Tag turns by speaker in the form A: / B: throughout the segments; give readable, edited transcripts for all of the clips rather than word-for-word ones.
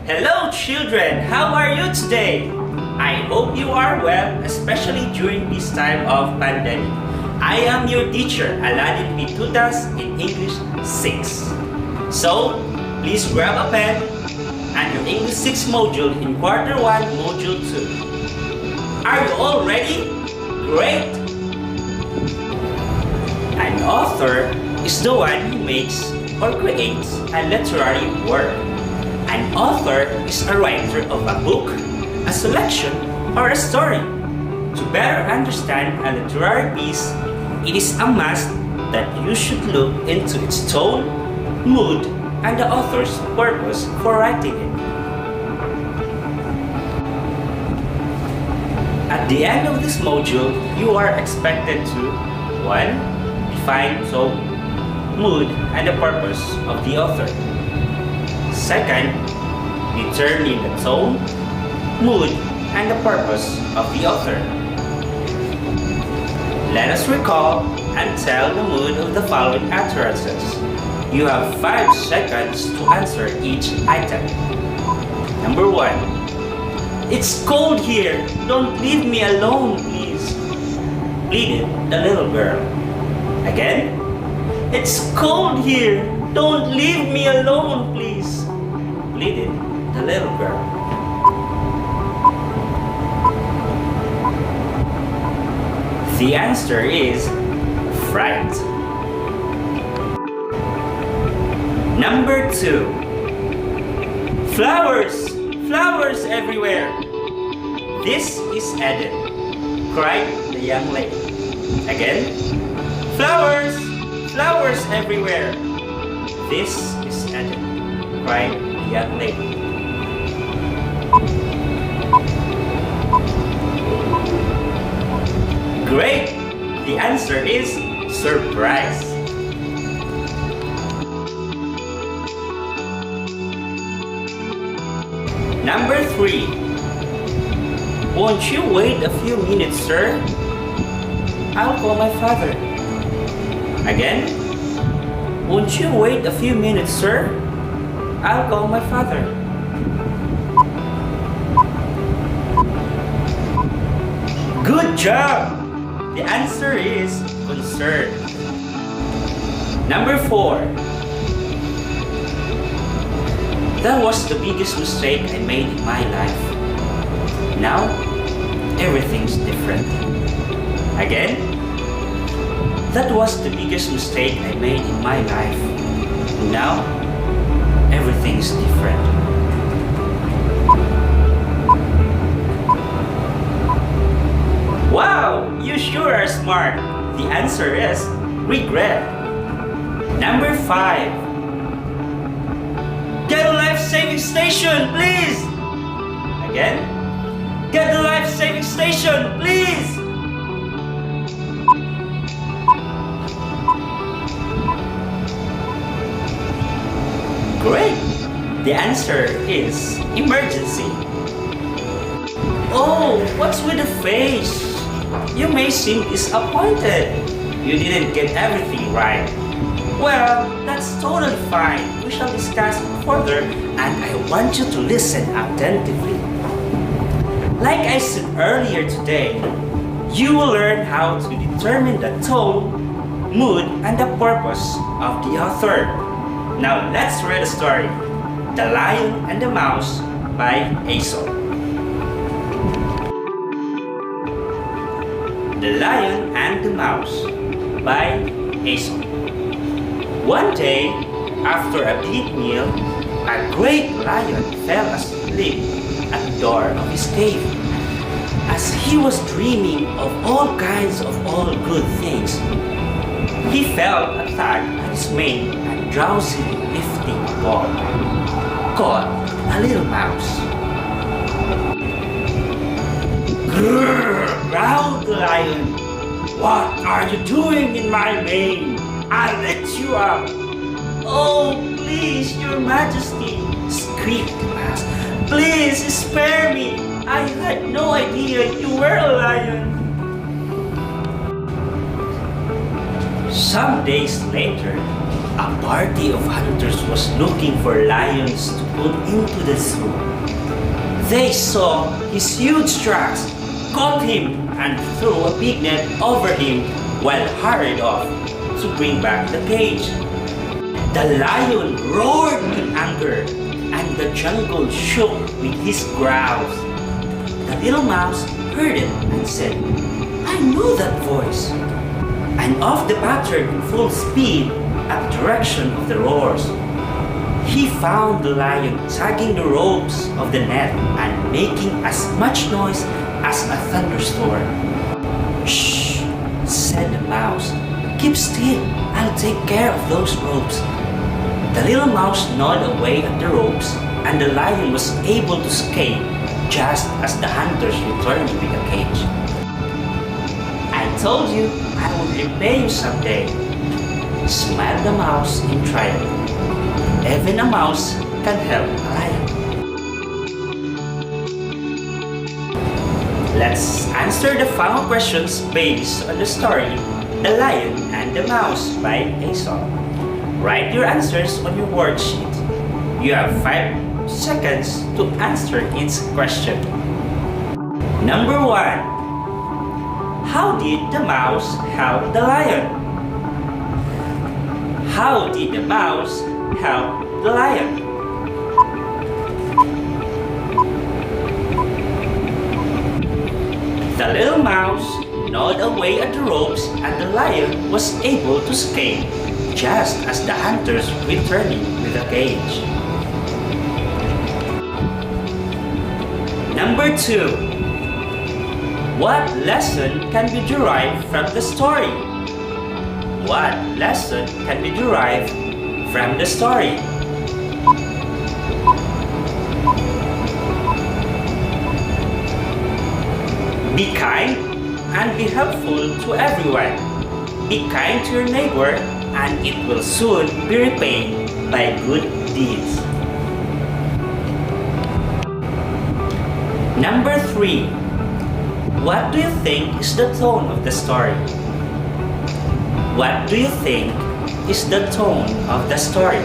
A: Hello children, how are you today? I hope you are well, especially during this time of pandemic. I am your teacher, Aladdin Pitutas in English 6. So, please grab a pen and your English 6 module in Quarter 1, Module 2. Are you all ready? Great! An author is the one who makes or creates a literary work. An author is a writer of a book, a selection, or a story. To better understand a literary piece, it is a must that you should look into its tone, mood, and the author's purpose for writing it. At the end of this module, you are expected to 1. Define tone, mood, and the purpose of the author. 2nd, determine the tone, mood, and the purpose of the author. Let us recall and tell the mood of the following utterances. You have 5 seconds to answer each item. Number 1. It's cold here. Don't leave me alone, please. Pleaded the little girl. Again. It's cold here. Don't leave me alone, please. Pleaded the little girl. The answer is fright. Number 2. Flowers! Flowers everywhere! This is Eden, cried the young lady. Again, flowers! Flowers everywhere! This is Eden, cried the young lady. Great! The answer is surprise. Number 3. Won't you wait a few minutes, sir? I'll call my father. Again? Won't you wait a few minutes, sir? I'll call my father. Good job! The answer is concerned. Number 4. That was the biggest mistake I made in my life. Now, everything's different. Again, that was the biggest mistake I made in my life. Now, everything's different. Wow, you sure are smart. The answer is regret. Number 5. Get a life-saving station, please! Again? Get the life-saving station, please! Great! The answer is emergency. Oh, what's with the face? You may seem disappointed. You didn't get everything right. Well, that's totally fine. We shall discuss further and I want you to listen attentively. Like I said earlier today, you will learn how to determine the tone, mood, and the purpose of the author. Now let's read the story, The Lion and the Mouse by Aesop. The Lion and the Mouse by Aesop. One day, after a big meal, a great lion fell asleep at the door of his cave. As he was dreaming of all kinds of all good things, he felt a tug at his mane and drowsily lifting a ball, caught a little mouse. Grrr! Growled the lion. What are you doing in my mane? I'll let you out. Oh, please, your majesty, squeaked the mouse. Please spare me. I had no idea you were a lion. Some days later, A party of hunters was looking for lions to put into the zoo. They saw his huge tracks, caught him, and threw a big net over him while hurried off to bring back the cage. The lion roared in anger, and the jungle shook with his growls. The little mouse heard it and said, "I know that voice." And off they pattered full speed at the direction of the roars. He found the lion tugging the ropes of the net and making as much noise as a thunderstorm. "Shh," said the mouse. "Keep still, I'll take care of those ropes." The little mouse gnawed away at the ropes, and the lion was able to escape just as the hunters returned with the cage. "I told you I would repay you someday," smiled the mouse in triumph. Even a mouse can help a lion. Let's answer the final questions based on the story The Lion and the Mouse by Aesop. Write your answers on your worksheet. You have 5 seconds to answer each question. Number 1. How did the mouse help the lion? How did the mouse help the lion? The little mouse gnawed away at the ropes, and the lion was able to escape just as the hunters returning with the cage. Number 2. What lesson can be derived from the story? What lesson can be derived from the story? Be kind and be helpful to everyone. Be kind to your neighbor, and it will soon be repaid by good deeds. Number 3. What do you think is the tone of the story? What do you think is the tone of the story?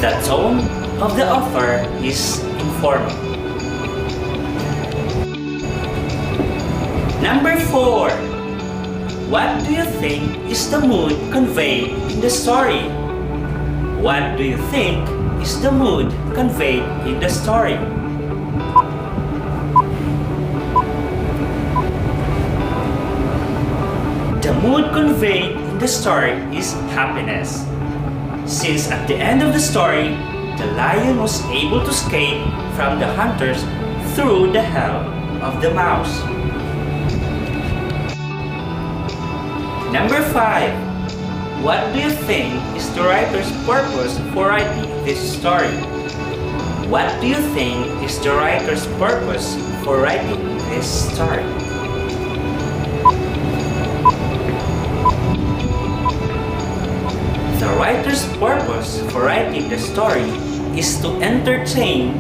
A: The tone of the author is informal. Number 4. What do you think is the mood conveyed in the story? What do you think is the mood conveyed in the story? The mood conveyed in the story is happiness, since at the end of the story, the lion was able to escape from the hunters through the help of the mouse. Number 5. What do you think is the writer's purpose for writing this story? What do you think is the writer's purpose for writing this story? The writer's purpose for writing the story is to entertain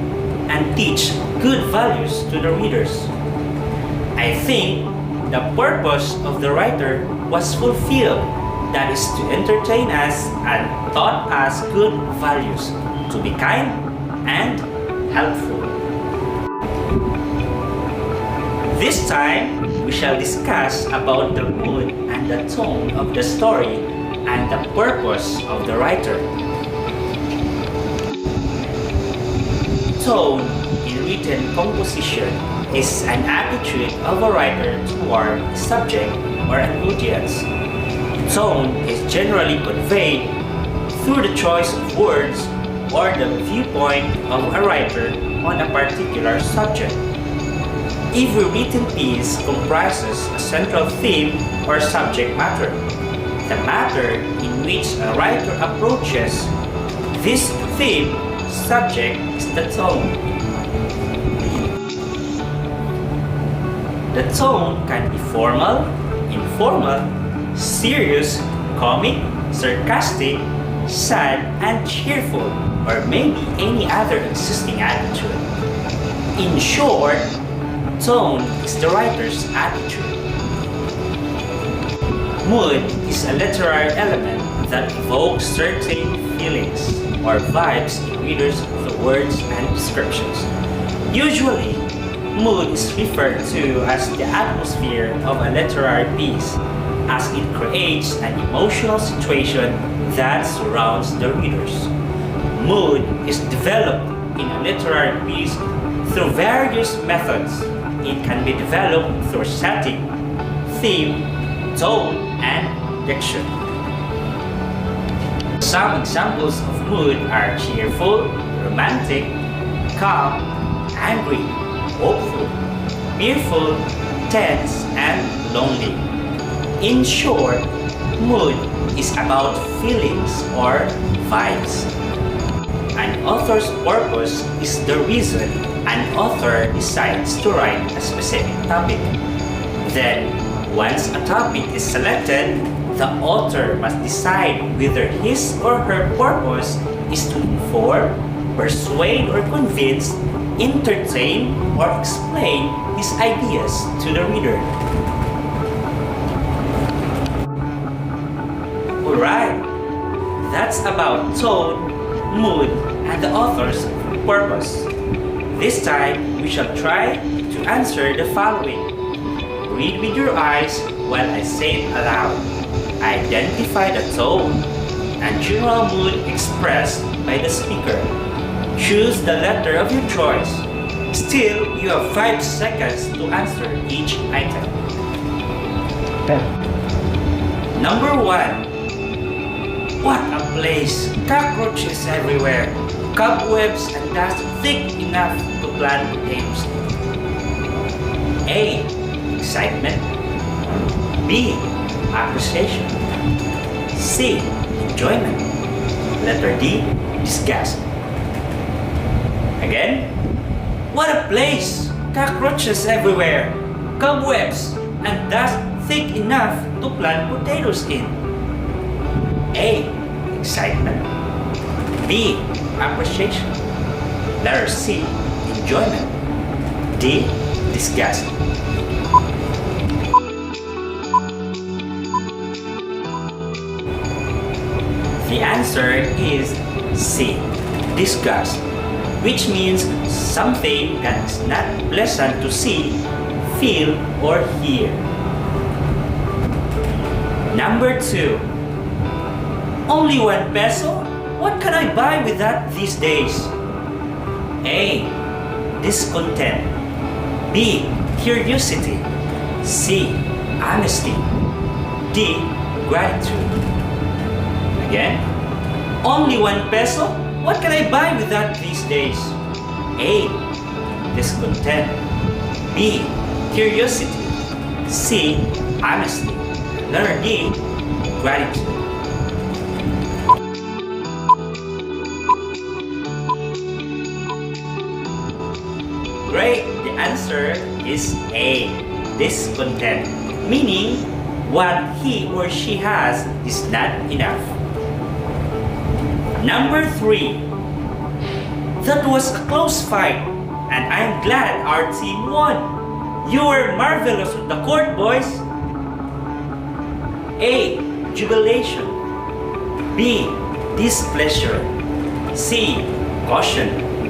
A: and teach good values to the readers. I think the purpose of the writer was fulfilled, that is to entertain us and taught us good values, to be kind and helpful. This time, we shall discuss about the mood and the tone of the story and the purpose of the writer. Tone in written composition is an attitude of a writer toward a subject or an audience. Tone is generally conveyed through the choice of words or the viewpoint of a writer on a particular subject. Every written piece comprises a central theme or subject matter. The matter in which a writer approaches this theme subject is the tone. The tone can be formal, informal, serious, comic, sarcastic, sad, and cheerful, or maybe any other existing attitude. In short, tone is the writer's attitude. Mood is a literary element that evokes certain feelings or vibes in readers through words and descriptions. Usually, mood is referred to as the atmosphere of a literary piece, as it creates an emotional situation that surrounds the readers. Mood is developed in a literary piece through various methods. It can be developed through setting, theme, tone, and diction. Some examples of mood are cheerful, romantic, calm, angry, hopeful, fearful, tense, and lonely. In short, mood is about feelings or vibes. An author's purpose is the reason an author decides to write a specific topic. Then, once a topic is selected, the author must decide whether his or her purpose is to inform, persuade or convince, entertain or explain his ideas to the reader. Alright, that's about tone, mood, and the author's purpose. This time, we shall try to answer the following. Read with your eyes while I say it aloud. Identify the tone and general mood expressed by the speaker. Choose the letter of your choice. Still, you have 5 seconds to answer each item. Number 1. What a place! Cockroaches everywhere. Cobwebs and dust thick enough to plant potatoes. A. Excitement. B. Appreciation. C. Enjoyment. Letter D. Disgust. Again. What a place! Cockroaches everywhere. Cobwebs and dust thick enough to plant potatoes in. A. Excitement. B. Appreciation. Letter C. Enjoyment. D. Disgust. The answer is C. Disgust, which means something that is not pleasant to see, feel, or hear. Number 2. Only 1 peso? What can I buy with that these days? A. Discontent. B. Curiosity. C. Honesty. D. Gratitude. Again. Only 1 peso? What can I buy with that these days? A. Discontent. B. Curiosity. C. Honesty. Letter D. Gratitude. Great! The answer is A. Discontent. Meaning, what he or she has is not enough. Number 3. That was a close fight, and I'm glad our team won. You were marvelous with the court, boys. A. Jubilation. B. Displeasure. C. Caution.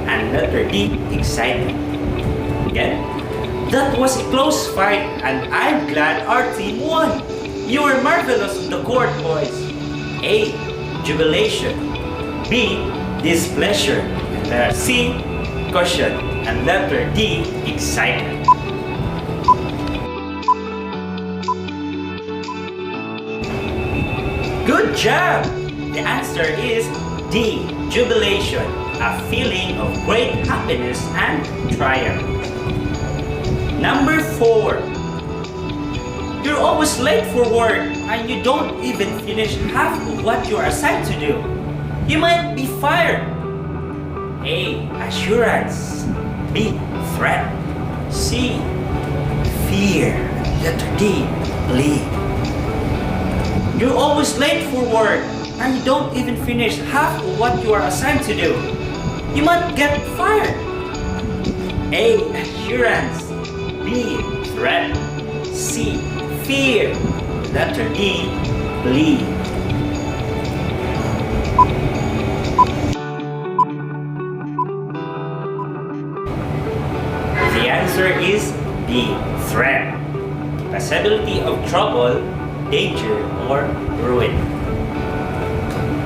A: And letter D. Excitement. Again. That was a close fight, and I'm glad our team won. You were marvelous with the court, boys. A. Jubilation. B. Displeasure. Letter C. Caution. And letter D. Excitement. Good job! The answer is D. Jubilation. A feeling of great happiness and triumph. Number 4. You're always late for work and you don't even finish half of what you're assigned to do. You might be fired. A. Assurance. B. Threat. C. Fear. Letter D. Belief. You're always late for work and you don't even finish half of what you are assigned to do. You might get fired. A. Assurance. B. Threat. C. Fear. Letter D, bleed. The answer is B, threat. The possibility of trouble, danger, or ruin.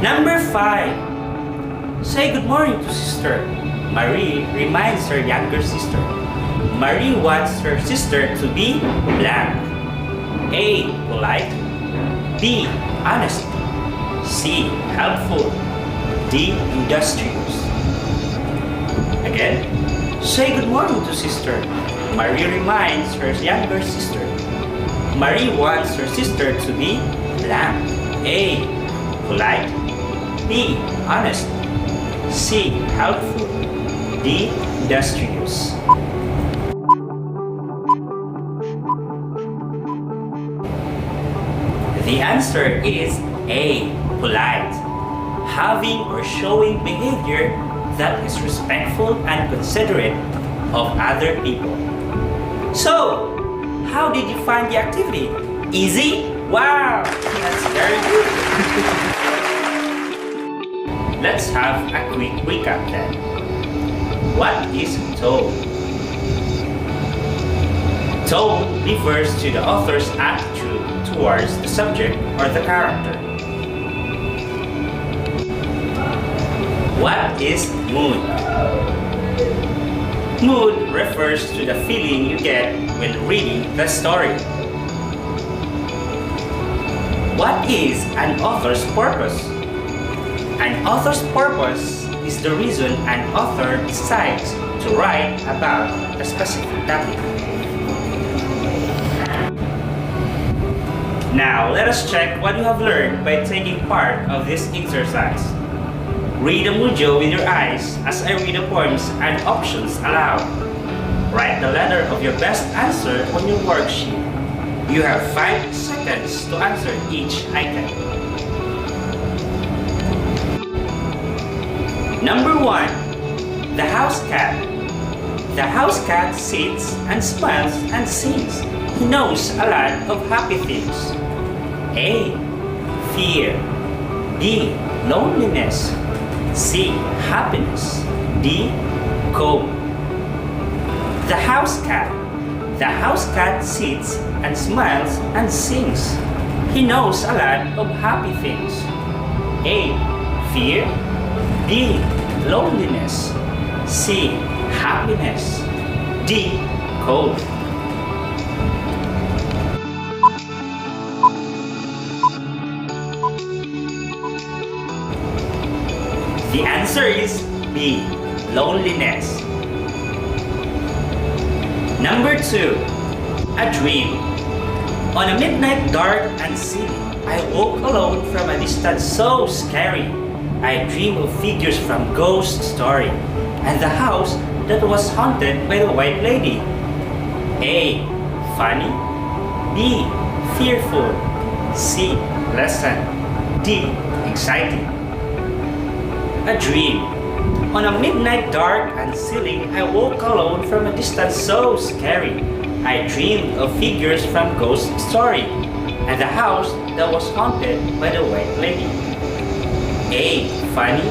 A: Number 5. Say good morning to sister. Marie reminds her younger sister. Marie wants her sister to be blank. A, polite. B, honest. C, helpful. D, industrious. Again, say good morning to sister. Marie reminds her younger sister. Marie wants her sister to be blank. A, polite. B, honest. C, helpful. D, industrious. The answer is A, polite. Having or showing behavior that is respectful and considerate of other people. So, how did you find the activity? Easy? Wow, that's very good. Let's have a quick recap then. What is tone? Tone refers to the author's attitude towards the subject or the character. What is mood? Mood refers to the feeling you get when reading the story. What is an author's purpose? An author's purpose is the reason an author decides to write about a specific topic. Now, let us check what you have learned by taking part of this exercise. Read the Mujo with your eyes as I read the poems and options aloud. Write the letter of your best answer on your worksheet. You have 5 seconds to answer each item. Number 1. The house cat. The house cat sits and smiles and sings. He knows a lot of happy things. A, fear. B, loneliness. C, happiness. D, cold. The house cat. The house cat sits and smiles and sings. He knows a lot of happy things. A, fear. B, loneliness. C, happiness. D, cold. The answer is B, loneliness. Number 2. A dream. On a midnight dark and silly, I woke alone from a distance so scary. I dreamed of figures from ghost story and the house that was haunted by the white lady. A, funny. B, fearful. C, pleasant. D, exciting. A dream. On a midnight dark and silly, I woke alone from a distance so scary. I dreamed of figures from ghost story and the house that was haunted by the white lady. A, funny.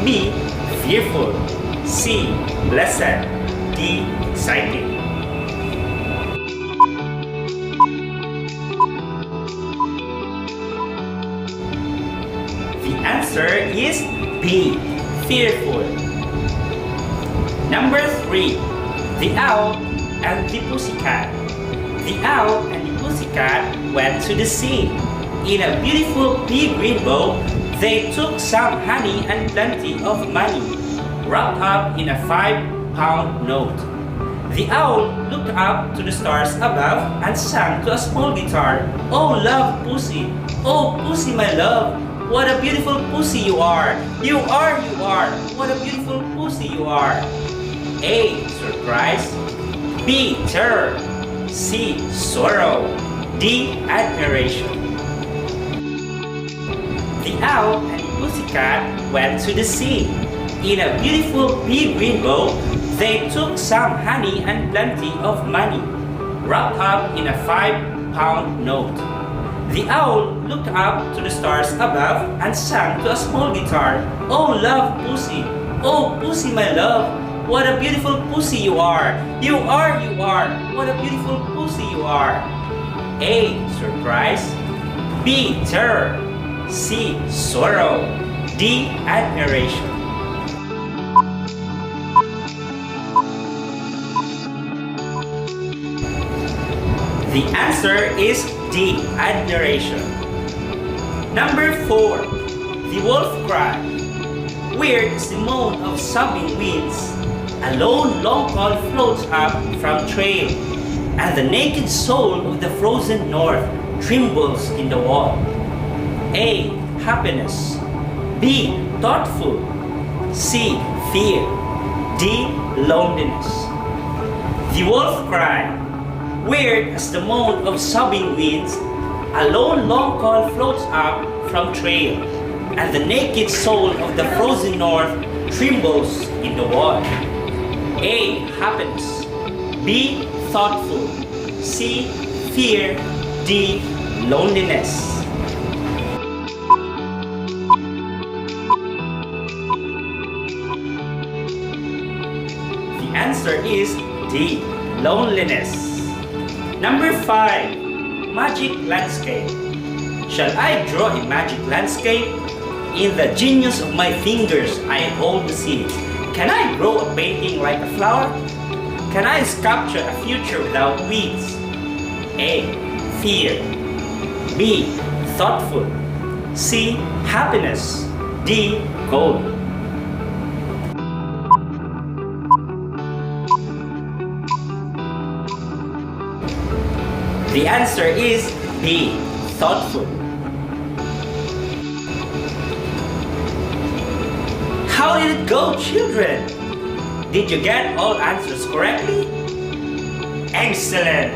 A: B, fearful. C, pleasant. D, exciting. The answer is B, fearful. Number 3. The owl and the pussycat. The owl and the pussycat went to the sea. In a beautiful big rainbow, they took some honey and plenty of money, wrapped up in a 5-pound note. The owl looked up to the stars above and sang to a small guitar. Oh, love, pussy. Oh, pussy, my love. What a beautiful pussy you are. You are. What a beautiful pussy you are. A, surprise. B, terror. C, sorrow. D, admiration. The owl and the pussycat went to the sea. In a beautiful big rainbow, they took some honey and plenty of money, wrapped up in a 5-pound note. The owl looked up to the stars above and sang to a small guitar. Oh, love, pussy. Oh, pussy, my love. What a beautiful pussy you are. You are, you are. What a beautiful pussy you are. A. Surprise. B. Terror. C. Sorrow. D. Admiration. The answer is D. Admiration. Number 4. The wolf cried. Weird is the moan of sobbing winds. A lone long call floats up from trail, and the naked soul of the frozen north trembles in the wall. A. Happiness. B. Thoughtful. C. Fear. D. Loneliness. The wolf cried. Weird as the moan of sobbing winds, a lone long call floats up from trail, and the naked soul of the frozen north trembles in the wall. A. Happiness. B. Thoughtful. C. Fear. D. Loneliness. The answer is D. Loneliness. Number 5. Magic landscape. Shall I draw a magic landscape? In the genius of my fingers I hold the seeds. Can I grow a painting like a flower? Can I sculpture a future without weeds? A. Fear. B. Thoughtful. C. Happiness. D. Gold. The answer is B. Thoughtful. How did it go, children? Did you get all answers correctly? Excellent!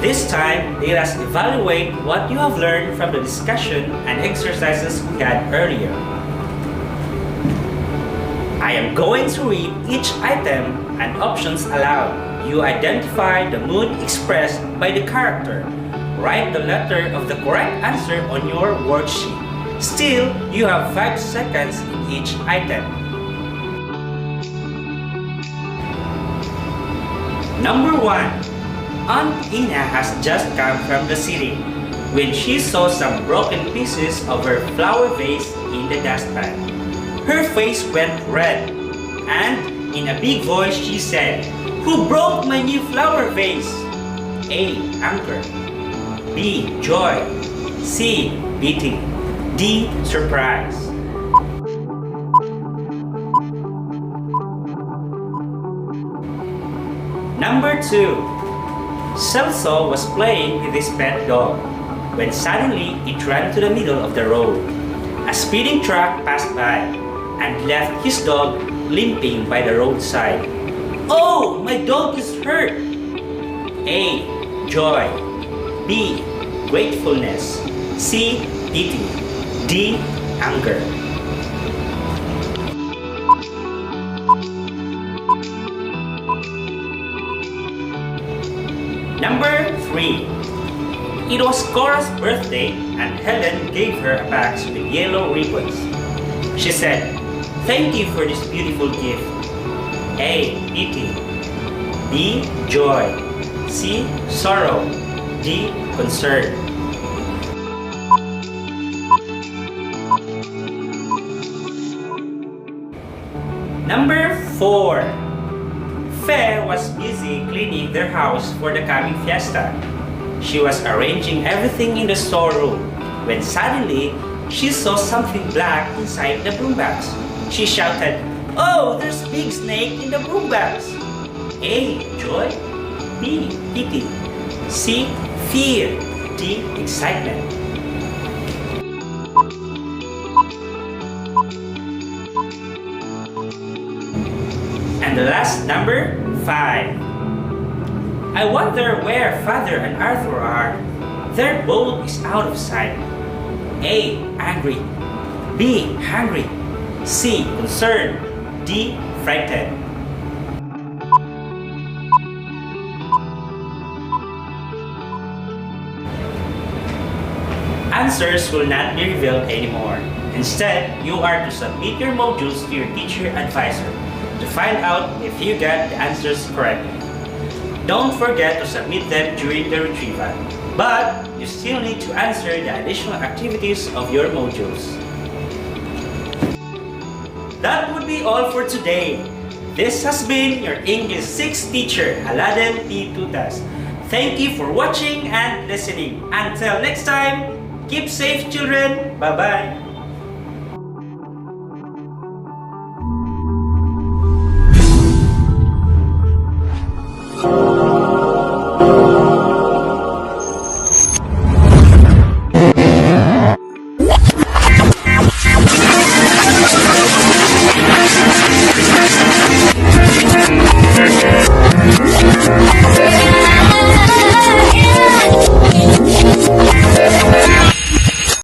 A: This time, let us evaluate what you have learned from the discussion and exercises we had earlier. I am going to read each item and options aloud. You identify the mood expressed by the character. Write the letter of the correct answer on your worksheet. Still, you have 5 seconds in each item. Number 1. Aunt Ina has just come from the city when she saw some broken pieces of her flower vase in the dustpan. Her face went red, and in a big voice she said, "Who broke my new flower vase?" A. Anger. B. Joy. C. Pity. D. Surprise. Number 2. Celso was playing with his pet dog when suddenly it ran to the middle of the road. A speeding truck passed by and left his dog limping by the roadside. "Oh, my dog is hurt!" A. Joy. B. Gratefulness. C. Pity. D. Anger. Number 3. It was Cora's birthday and Helen gave her a box with yellow ribbons. She said, "Thank you for this beautiful gift." A. Pity. B. Joy. C. Sorrow. D. Concern. Number 4. Fe was busy cleaning their house for the coming fiesta. She was arranging everything in the storeroom when suddenly she saw something black inside the broom box. She shouted, "Oh, there's a big snake in the broom box." A. Joy. B. Pity. C. Fear. D. Excitement. And the last number, 5. I wonder where Father and Arthur are. Their boat is out of sight. A. Angry. B. Hungry. C. Concerned. D. Frightened. answers will not be revealed anymore. Instead, you are to submit your modules to your teacher advisor to find out if you got the answers correctly. Don't forget to submit them during the retrieval, but you still need to answer the additional activities of your modules. That would be all for today. This has been your English 6 teacher, Aladdin T. Tutas. Thank you for watching and listening. Until next time, keep safe children. Bye-bye.